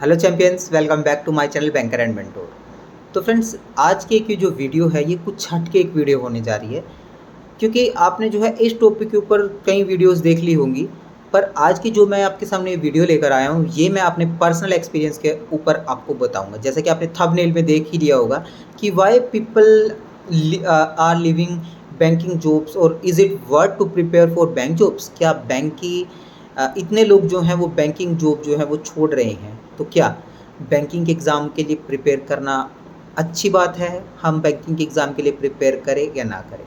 Hello champions, welcome back to my channel banker and mentor. तो friends, आज की जो वीडियो है ये कुछ हट के एक वीडियो होने जा रही है, क्योंकि आपने जो है इस टॉपिक के ऊपर कई वीडियोस देख ली होंगी। पर आज की जो मैं आपके सामने वीडियो लेकर आया हूँ, ये मैं अपने पर्सनल एक्सपीरियंस के ऊपर आपको बताऊंगा। जैसा कि आपने थंबनेल में देख ही लिया होगा कि why people are leaving banking jobs और is it worth to prepare for bank jobs. क्या बैंक की इतने लोग जो हैं वो बैंकिंग जॉब जो है वो छोड़ रहे हैं, तो क्या बैंकिंग एग्ज़ाम के लिए प्रिपेयर करना अच्छी बात है? हम बैंकिंग एग्ज़ाम के लिए प्रिपेयर करें या ना करें?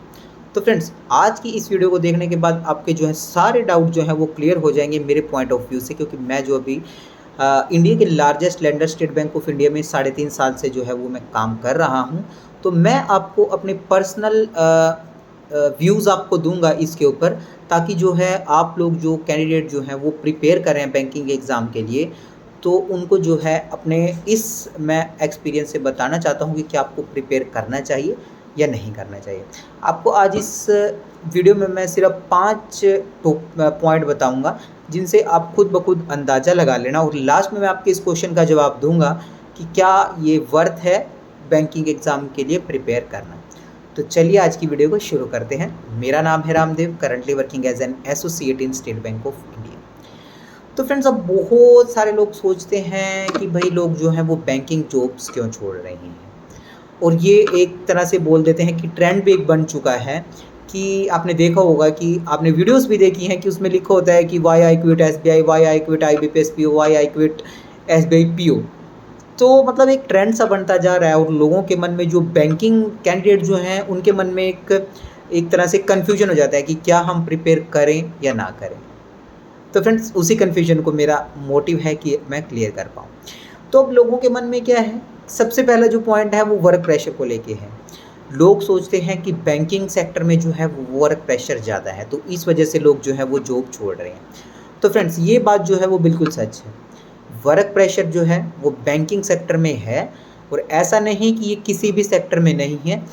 तो फ्रेंड्स, आज की इस वीडियो को देखने के बाद आपके जो है सारे डाउट जो है वो क्लियर हो जाएंगे मेरे पॉइंट ऑफ व्यू से, क्योंकि मैं जो अभी इंडिया के largest lender state Bank of India में 3.5 साल से जो है वो मैं काम कर रहा हूँ। तो मैं आपको अपने पर्सनल व्यूज़ आपको दूंगा इसके ऊपर, ताकि जो है आप लोग जो कैंडिडेट जो हैं वो प्रिपेयर कर रहे हैं बैंकिंग एग्ज़ाम के लिए, तो उनको जो है अपने इस मैं एक्सपीरियंस से बताना चाहता हूँ कि क्या आपको प्रिपेयर करना चाहिए या नहीं करना चाहिए। आपको आज इस वीडियो में मैं सिर्फ 5 पॉइंट बताऊंगा, जिनसे आप खुद ब खुद अंदाज़ा लगा लेना, और लास्ट में मैं आपके इस क्वेश्चन का जवाब दूंगा कि क्या ये वर्थ है बैंकिंग एग्ज़ाम के लिए प्रिपेयर करना। तो चलिए आज की वीडियो को शुरू करते हैं। मेरा नाम है Ramdev, currently working as an associate in State Bank of India. तो फ्रेंड्स, अब बहुत सारे लोग सोचते हैं कि भाई लोग जो हैं वो बैंकिंग जॉब्स क्यों छोड़ रहे हैं, और ये एक तरह से बोल देते हैं कि ट्रेंड भी एक बन चुका है। कि आपने देखा होगा कि आपने वीडियोस भी देखी हैं कि उसमें लिखा होता है कि why I quit S B I, why I quit I B P S P O, why I quit S B I P O. तो मतलब एक ट्रेंड सा बनता जा रहा है, और लोगों के मन में जो बैंकिंग कैंडिडेट जो हैं उनके मन में एक तरह से कन्फ्यूजन हो जाता है कि क्या हम प्रिपेयर करें या ना करें। तो फ्रेंड्स, उसी कन्फ्यूजन को मेरा मोटिव है कि मैं क्लियर कर पाऊँ। तो अब लोगों के मन में क्या है, सबसे पहला जो पॉइंट है वो वर्क प्रेशर को लेके है। लोग सोचते हैं कि बैंकिंग सेक्टर में जो है वो वर्क प्रेशर ज़्यादा है, तो इस वजह से लोग जो है वो जॉब छोड़ रहे हैं। तो फ्रेंड्स, ये बात जो है वो बिल्कुल सच है। वर्क प्रेशर जो है वो बैंकिंग सेक्टर में है, और ऐसा नहीं कि ये किसी भी सेक्टर में नहीं है।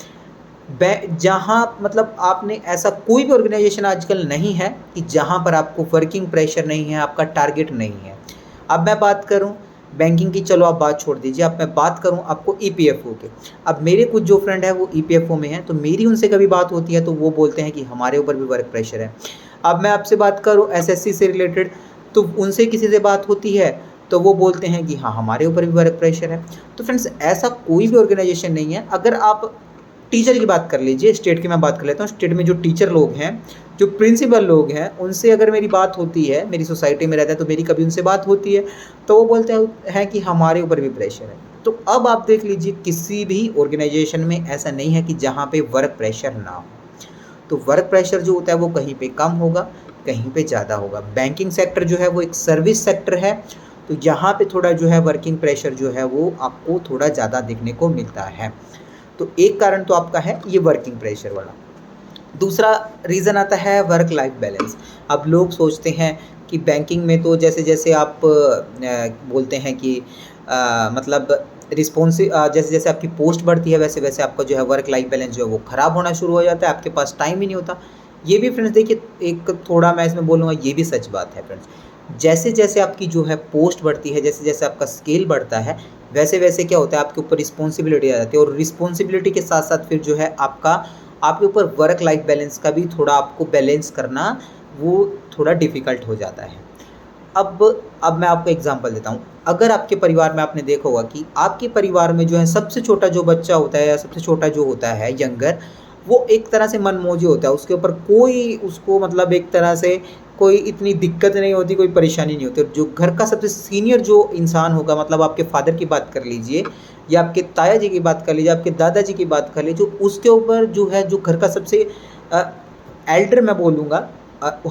जहाँ मतलब आपने ऐसा कोई भी ऑर्गेनाइजेशन आजकल नहीं है कि जहाँ पर आपको वर्किंग प्रेशर नहीं है, आपका टारगेट नहीं है। अब मैं बात करूँ बैंकिंग की, चलो आप बात छोड़ दीजिए, अब मैं बात करूँ आपको ईपीएफओ के। अब मेरे कुछ जो फ्रेंड है वो ईपीएफओ में हैं, तो मेरी उनसे कभी बात होती है तो वो बोलते हैं कि हमारे ऊपर भी वर्क प्रेशर है। अब मैं आपसे बात करूँ एसएससी से रिलेटेड, तो उनसे किसी से बात होती है तो वो बोलते हैं कि हाँ, हमारे ऊपर भी वर्क प्रेशर है। तो फ्रेंड्स, ऐसा कोई भी ऑर्गेनाइजेशन नहीं है। अगर आप टीचर की बात कर लीजिए, स्टेट की मैं बात कर लेता हूँ। स्टेट में जो टीचर लोग हैं, जो प्रिंसिपल लोग हैं, उनसे अगर मेरी बात होती है, मेरी सोसाइटी में रहता है तो मेरी कभी उनसे बात होती है, तो वो बोलते हैं कि हमारे ऊपर भी प्रेशर है। तो अब आप देख लीजिए, किसी भी ऑर्गेनाइजेशन में ऐसा नहीं है कि जहाँ पे वर्क प्रेशर ना हो। तो वर्क प्रेशर जो होता है वो कहीं पे कम होगा, कहीं पे ज़्यादा होगा। बैंकिंग सेक्टर जो है वो एक सर्विस सेक्टर है, तो यहाँ पे थोड़ा जो है वर्किंग प्रेशर जो है वो आपको थोड़ा ज़्यादा देखने को मिलता है। तो एक कारण तो आपका है ये वर्किंग प्रेशर वाला। दूसरा रीज़न आता है वर्क लाइफ बैलेंस। अब लोग सोचते हैं कि बैंकिंग में तो जैसे जैसे आप बोलते हैं कि मतलब जैसे जैसे आपकी पोस्ट बढ़ती है, वैसे वैसे आपका जो है वर्क लाइफ बैलेंस जो है वो ख़राब होना शुरू हो जाता है, आपके पास टाइम ही नहीं होता। ये भी फ्रेंड्स देखिए, एक थोड़ा मैं इसमें बोलूँगा, ये भी सच बात है फ्रेंड्स। जैसे जैसे आपकी जो है पोस्ट बढ़ती है, जैसे जैसे आपका स्केल बढ़ता है, वैसे वैसे क्या होता है, आपके ऊपर रिस्पॉन्सिबिलिटी आ जाती है, और रिस्पॉन्सिबिलिटी के साथ साथ फिर जो है आपके ऊपर वर्क लाइफ बैलेंस का भी थोड़ा आपको बैलेंस करना वो थोड़ा डिफ़िकल्ट हो जाता है। अब मैं आपको एग्जांपल देता हूँ। अगर आपके परिवार में आपने देखा होगा कि आपके परिवार में जो है सबसे छोटा जो बच्चा होता है, या सबसे छोटा जो होता है यंगर, वो एक तरह से मनमौजी होता है। उसके ऊपर कोई उसको मतलब एक तरह से कोई इतनी दिक्कत नहीं होती, कोई परेशानी नहीं होती। और जो घर का सबसे सीनियर जो इंसान होगा, मतलब आपके फादर की बात कर लीजिए, या आपके ताया जी की बात कर लीजिए, आपके दादाजी की बात कर लीजिए, जो उसके ऊपर जो है, जो घर का सबसे एल्डर मैं बोलूँगा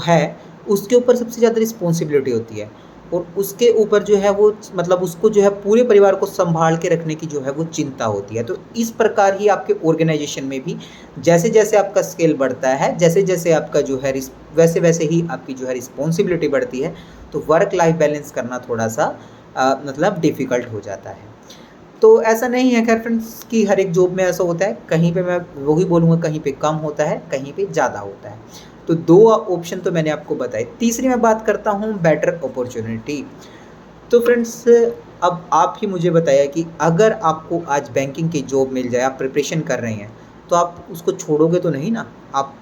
है, उसके ऊपर सबसे ज़्यादा रिस्पॉन्सिबिलिटी होती है। और उसके ऊपर जो है वो मतलब उसको जो है पूरे परिवार को संभाल के रखने की जो है वो चिंता होती है। तो इस प्रकार ही आपके ऑर्गेनाइजेशन में भी जैसे जैसे आपका स्केल बढ़ता है, जैसे जैसे आपका जो है वैसे वैसे ही आपकी जो है रिस्पॉन्सिबिलिटी बढ़ती है, तो वर्क लाइफ बैलेंस करना थोड़ा सा मतलब डिफ़िकल्ट हो जाता है। तो ऐसा नहीं है खैर फ्रेंड्स कि हर एक जॉब में ऐसा होता है, कहीं पे मैं वही बोलूँगा, कहीं पे कम होता है, कहीं पे ज़्यादा होता है। तो 2 ऑप्शन तो मैंने आपको बताए। तीसरी मैं बात करता हूँ बेटर अपॉर्च्युनिटी। तो फ्रेंड्स, अब आप ही मुझे बताइए कि अगर आपको आज बैंकिंग की जॉब मिल जाए, आप प्रिपरेशन कर रहे हैं, तो आप उसको छोड़ोगे तो नहीं ना। आप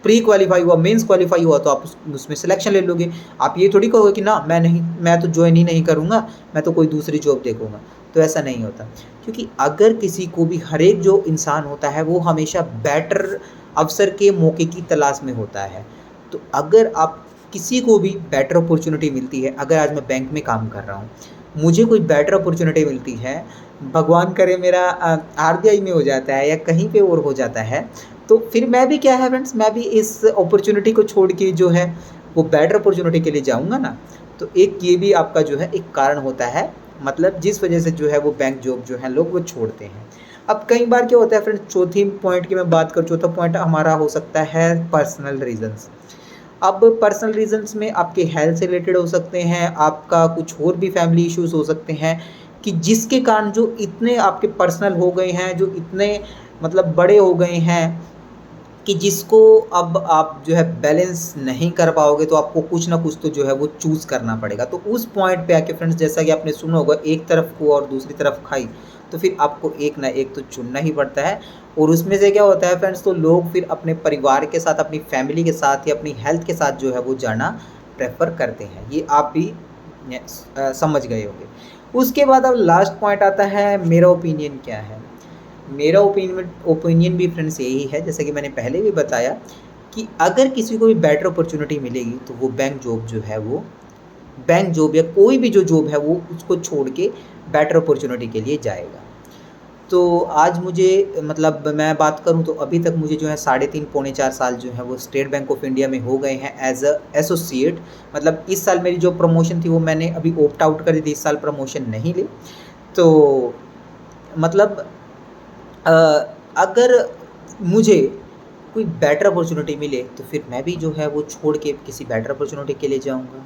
प्री क्वालिफाई हुआ, मेंस क्वालिफाई हुआ तो आप उसमें सिलेक्शन ले लोगे। आप ये थोड़ी कहोगे कि ना मैं नहीं, मैं तो ज्वाइन ही नहीं करूँगा, मैं तो कोई दूसरी जॉब देखूँगा। तो ऐसा नहीं होता, क्योंकि अगर किसी को भी, हर एक जो इंसान होता है वो हमेशा बेटर अवसर के मौके की तलाश में होता है। तो अगर आप किसी को भी बेटर अपॉर्चुनिटी मिलती है, अगर आज मैं बैंक में काम कर रहा हूँ, मुझे कोई बेटर अपॉर्चुनिटी मिलती है, भगवान करे मेरा आरबीआई में हो जाता है या कहीं पे और हो जाता है, तो फिर मैं भी क्या है फ्रेंड्स, मैं भी इस अपॉर्चुनिटी को छोड़ के जो है वो बेटर अपॉर्चुनिटी के लिए जाऊँगा ना। तो एक ये भी आपका जो है एक कारण होता है, मतलब जिस वजह से जो है वो बैंक जॉब जो है लोग वो छोड़ते हैं। अब कई बार क्या होता है फ्रेंड्स, चौथी पॉइंट की मैं बात करूँ, चौथा पॉइंट हमारा हो सकता है पर्सनल रीजंस। अब पर्सनल रीजंस में आपके हेल्थ से रिलेटेड हो सकते हैं, आपका कुछ और भी फैमिली इश्यूज हो सकते हैं, कि जिसके कारण जो इतने आपके पर्सनल हो गए हैं, जो इतने मतलब बड़े हो गए हैं, कि जिसको अब आप जो है बैलेंस नहीं कर पाओगे, तो आपको कुछ ना कुछ तो जो है वो चूज़ करना पड़ेगा। तो उस पॉइंट पे आके फ्रेंड्स, जैसा कि आपने सुना होगा, एक तरफ को और दूसरी तरफ खाई, तो फिर आपको एक ना एक तो चुनना ही पड़ता है। और उसमें से क्या होता है फ्रेंड्स, तो लोग फिर अपने परिवार के साथ, अपनी फैमिली के साथ या अपनी हेल्थ के साथ जो है वो जाना प्रेफर करते हैं। ये आप भी समझ गए होंगे। उसके बाद अब लास्ट पॉइंट आता है, मेरा ओपिनियन क्या है। मेरा ओपिनियन भी फ्रेंड्स यही है, जैसे कि मैंने पहले भी बताया, कि अगर किसी को भी बेटर अपॉर्चुनिटी मिलेगी तो वो बैंक जॉब जो है वो, बैंक जॉब या कोई भी जो जॉब है वो उसको छोड़ के बेटर अपॉर्चुनिटी के लिए जाएगा। तो आज मुझे मतलब मैं बात करूं तो अभी तक मुझे जो है 3.5 पौने 4 साल जो है वो स्टेट बैंक ऑफ इंडिया में हो गए हैं एज अ एसोसिएट। मतलब इस साल मेरी जो प्रमोशन थी वो मैंने अभी ऑप्ट आउट कर दी थी, इस साल प्रमोशन नहीं ली। तो मतलब अगर मुझे कोई बेटर अपॉर्चुनिटी मिले तो फिर मैं भी जो है वो छोड़ के किसी बेटर अपॉर्चुनिटी के लिए जाऊँगा।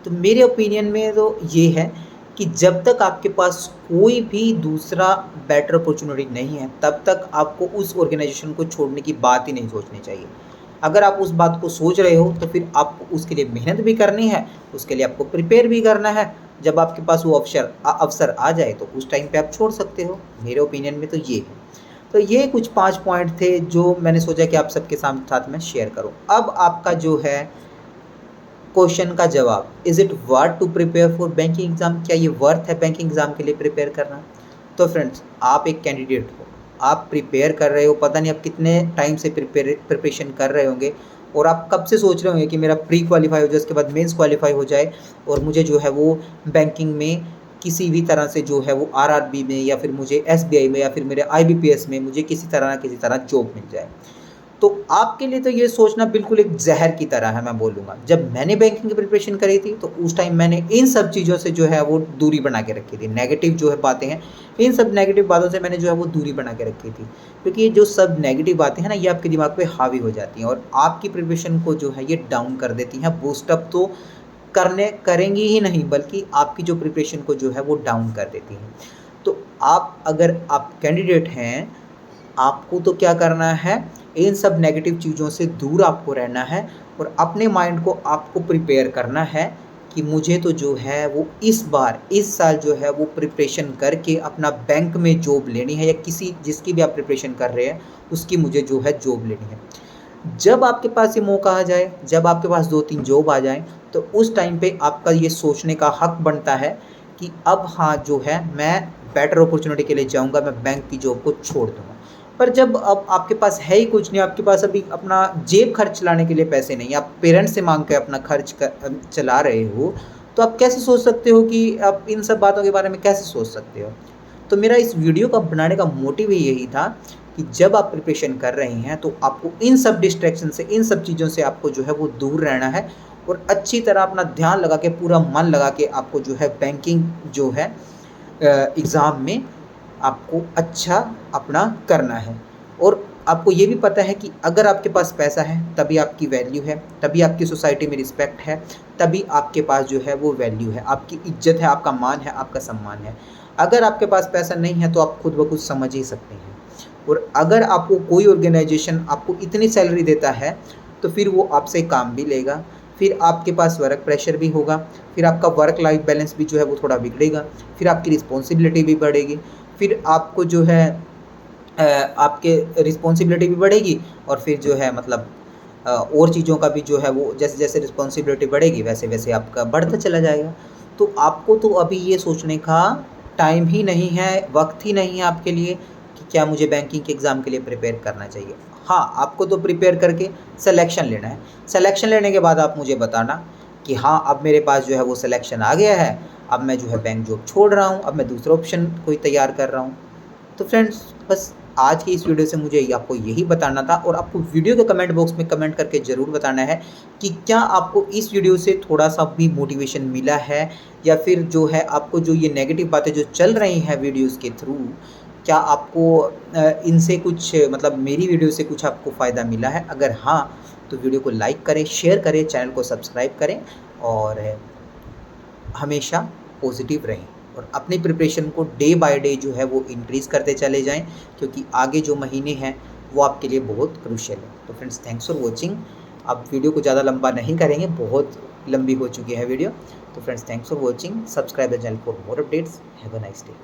तो मेरे ओपिनियन में तो ये है कि जब तक आपके पास कोई भी दूसरा बेटर अपॉर्चुनिटी नहीं है, तब तक आपको उस ऑर्गेनाइजेशन को छोड़ने की बात ही नहीं सोचनी चाहिए। अगर आप उस बात को सोच रहे हो तो फिर आपको उसके लिए मेहनत भी करनी है, उसके लिए आपको प्रिपेयर भी करना है। जब आपके पास वो अवसर आ जाए तो उस टाइम पे आप छोड़ सकते हो। मेरे ओपिनियन में तो ये है। तो ये कुछ 5 पॉइंट थे जो मैंने सोचा कि आप सबके साथ में शेयर करूँ। अब आपका जो है क्वेश्चन का जवाब, is it worth to prepare for banking exam, क्या ये वर्थ है बैंकिंग एग्ज़ाम के लिए प्रिपेयर करना। तो फ्रेंड्स, आप एक कैंडिडेट हो, आप प्रिपेयर कर रहे हो, पता नहीं आप कितने टाइम से प्रिपरेशन कर रहे होंगे, और आप कब से सोच रहे होंगे कि मेरा प्री क्वालिफाई हो जाए, उसके बाद मेंस क्वालिफाई हो जाए, और मुझे जो है वो बैंकिंग में किसी भी तरह से जो है वो आरआरबी में या फिर मुझे एसबीआई में या फिर मेरे आईबीपीएस में मुझे किसी तरह ना किसी तरह जॉब मिल जाए। तो आपके लिए तो ये सोचना बिल्कुल एक ज़हर की तरह है, मैं बोलूँगा। जब मैंने बैंकिंग की प्रिपरेशन करी थी तो उस टाइम मैंने इन सब चीज़ों से जो है वो दूरी बना के रखी थी। नेगेटिव जो है बातें हैं, इन सब नेगेटिव बातों से मैंने जो है वो दूरी बना के रखी थी, क्योंकि ये जो सब नेगेटिव बातें हैं ना, ये आपके दिमाग पे हावी हो जाती हैं और आपकी प्रिपरेशन को जो है ये डाउन कर देती हैं। बूस्टअप तो करेंगी ही नहीं, बल्कि आपकी जो प्रिपरेशन को जो है वो डाउन कर देती हैं। तो अगर आप कैंडिडेट हैं, आपको तो क्या करना है, इन सब नेगेटिव चीज़ों से दूर आपको रहना है और अपने माइंड को आपको प्रिपेयर करना है कि मुझे तो जो है वो इस साल जो है वो प्रिपरेशन करके अपना बैंक में जॉब लेनी है, या किसी जिसकी भी आप प्रिपरेशन कर रहे हैं उसकी मुझे जो है जॉब लेनी है। जब आपके पास ये मौका आ जाए, जब आपके पास 2-3 जॉब आ जाएँ, तो उस टाइम पे आपका ये सोचने का हक बनता है कि अब हाँ, जो है मैं बेटर अपॉर्चुनिटी के लिए जाऊँगा, मैं बैंक की जॉब को छोड़ दूँगा। पर जब अब आपके पास है ही कुछ नहीं, आपके पास अभी अपना जेब खर्च चलाने के लिए पैसे नहीं, आप पेरेंट्स से माँग के अपना चला रहे हो, तो आप कैसे सोच सकते हो कि आप इन सब बातों के बारे में कैसे सोच सकते हो? तो मेरा इस वीडियो का बनाने का मोटिव ही यही था कि जब आप प्रिपरेशन कर रहे हैं तो आपको इन सब डिस्ट्रैक्शन से, इन सब चीज़ों से आपको जो है वो दूर रहना है और अच्छी तरह अपना ध्यान लगा के, पूरा मन लगा के आपको जो है बैंकिंग जो है एग्ज़ाम में आपको अच्छा अपना करना है। और आपको ये भी पता है कि अगर आपके पास पैसा है तभी आपकी वैल्यू है, तभी आपकी सोसाइटी में रिस्पेक्ट है, तभी आपके पास जो है वो वैल्यू है, आपकी इज्जत है, आपका मान है, आपका सम्मान है। अगर आपके पास पैसा नहीं है तो आप खुद ब खुद समझ ही सकते हैं। और अगर आपको कोई ऑर्गेनाइजेशन आपको इतनी सैलरी देता है तो फिर वो आपसे काम भी लेगा, फिर आपके पास वर्क प्रेशर भी होगा, फिर आपका वर्क लाइफ बैलेंस भी जो है वो थोड़ा बिगड़ेगा, फिर आपकी रिस्पॉन्सिबिलिटी भी बढ़ेगी, फिर आपको जो है आपके रिस्पॉन्सिबिलिटी भी बढ़ेगी, और फिर जो है मतलब और चीज़ों का भी जो है वो जैसे जैसे रिस्पॉन्सिबिलिटी बढ़ेगी वैसे वैसे आपका बढ़ता चला जाएगा। तो आपको तो अभी ये सोचने का टाइम ही नहीं है, वक्त ही नहीं है आपके लिए कि क्या मुझे बैंकिंग के एग्ज़ाम के लिए प्रिपेयर करना चाहिए। हाँ, आपको तो प्रिपेयर करके सिलेक्शन लेना है। सिलेक्शन लेने के बाद आप मुझे बताना कि हाँ, अब मेरे पास जो है वो सिलेक्शन आ गया है, अब मैं जो है बैंक जॉब छोड़ रहा हूँ, अब मैं दूसरा ऑप्शन कोई तैयार कर रहा हूँ। तो फ्रेंड्स, बस आज की इस वीडियो से मुझे आपको यही बताना था, और आपको वीडियो के कमेंट बॉक्स में कमेंट करके ज़रूर बताना है कि क्या आपको इस वीडियो से थोड़ा-सा भी मोटिवेशन मिला है, या फिर जो है आपको जो ये नेगेटिव बातें जो चल रही हैं वीडियोज़ के थ्रू, क्या आपको इनसे कुछ मतलब मेरी वीडियो से कुछ आपको फ़ायदा मिला है? अगर हाँ, तो वीडियो को लाइक करें, शेयर करें, चैनल को सब्सक्राइब करें, और हमेशा पॉजिटिव रहें, और अपनी प्रिपरेशन को डे बाय डे जो है वो इंक्रीज़ करते चले जाएं, क्योंकि आगे जो महीने हैं वो आपके लिए बहुत क्रूशियल है। तो फ्रेंड्स, थैंक्स फॉर वॉचिंग। अब वीडियो को ज़्यादा लंबा नहीं करेंगे, बहुत लंबी हो चुकी है वीडियो। तो friends, thanks for watching, subscribe the channel for more updates. Have a nice day.